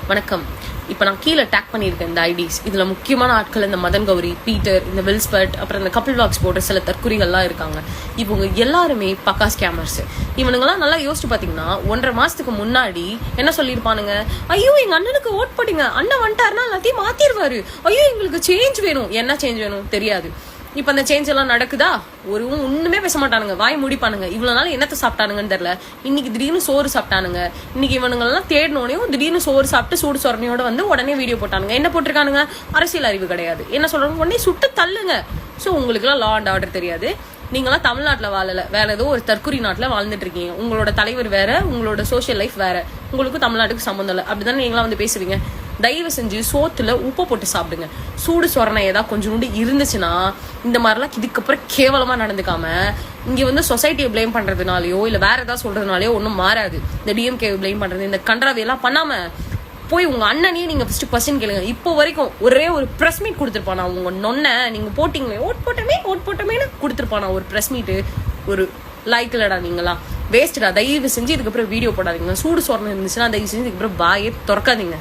வணக்கம். இப்போ நான் கீழே டேக் பண்ணியிருக்கேன் இந்த ஐடிஸ். இதில் முக்கியமான ஆட்கள் இந்த மதன் கௌரி, பீட்டர், இந்த வில்ஸ்பர்ட், அப்புறம் இந்த கபில் வாக்ஸ் போடுற சில தற்குறிகள்லாம் இருக்காங்க. இவங்க எல்லாருமே பக்கா ஸ்கேமர்ஸ். இவனுங்கெல்லாம் நல்லா யோசிச்சு பார்த்தீங்கன்னா 1.5 மாசத்துக்கு முன்னாடி என்ன சொல்லியிருப்பானுங்க, ஐயோ எங்கள் அண்ணனுக்கு ஓட் போட்டீங்க, அண்ணன் வந்துட்டாருன்னா எல்லாத்தையும் மாற்றிடுவாரு, ஐயோ எங்களுக்கு சேஞ்ச் வேணும். என்ன சேஞ்ச் வேணும் தெரியாது. இப்ப அந்த சேஞ்ச் எல்லாம் நடக்குதா? ஒண்ணுமே பேச மாட்டானுங்க, வாய் முடிப்பானுங்க. இவ்வளவு நாள் என்னத்தை சாப்பிட்டானுங்கன்னு தெரியல. இன்னைக்கு திடீர்னு சோறு சாப்பிட்டானுங்க. இன்னைக்கு இவனுங்க எல்லாம் தேடினோனையும் திடீர்னு சோறு சாப்பிட்டு சூடு சொரணையோட வந்து உடனே வீடியோ போட்டானுங்க. என்ன போட்டிருக்கானுங்க? அரசியல் அறிவு கிடையாது. என்ன சொல்றாங்க? உடனே சுட்டு தள்ளுங்க. ஸோ உங்களுக்கு எல்லாம் லா அண்ட் ஆர்டர் தெரியாது. நீங்களாம் தமிழ்நாட்டில் வாழல, வேற ஏதோ ஒரு தற்குறி நாட்டில் வாழ்ந்துட்டு இருக்கீங்க. உங்களோட தலைவர் வேற, உங்களோட சோசியல் லைஃப் வேற, உங்களுக்கு தமிழ்நாட்டுக்கு சம்மந்தம் இல்லை. அப்படிதானே நீங்களாம் வந்து பேசுவீங்க. தயவு செஞ்சு சோத்துல உப்பு போட்டு சாப்பிடுங்க. சூடு சொரணை ஏதாவது கொஞ்சோண்டு இருந்துச்சுன்னா இந்த மாதிரிலாம் இதுக்கப்புறம் கேவலமா நடந்துக்காம இங்க வந்து சொசைட்டியை பிளேம் பண்றதுனாலயோ இல்ல வேற ஏதாவது சொல்றதுனாலயோ ஒன்றும் மாறாது. இந்த டிஎம்கே பிளேம் பண்றது, இந்த கன்றாவையெல்லாம் பண்ணாம போய் உங்க அண்ணனையே நீங்க ஃபர்ஸ்ட் கொஸ்டின் கேளுங்க. இப்போ வரைக்கும் ஒரே ஒரு பிரஸ் மீட் கொடுத்துருப்பானா உங்க நொன்ன நீங்க போட்டிங்களே ஓட் போட்டமேனு கொடுத்துருப்பானா ஒரு பிரஸ் மீட்டு. ஒரு லைக் இல்லடா, நீங்களா வேஸ்டடா. தயவு செஞ்சு இதுக்கப்புறம் வீடியோ போடாதீங்க. சூடு சொரணை இருந்துச்சுன்னா தயவு செஞ்சு இதுக்கப்புறம் வாயே திறக்காதீங்க.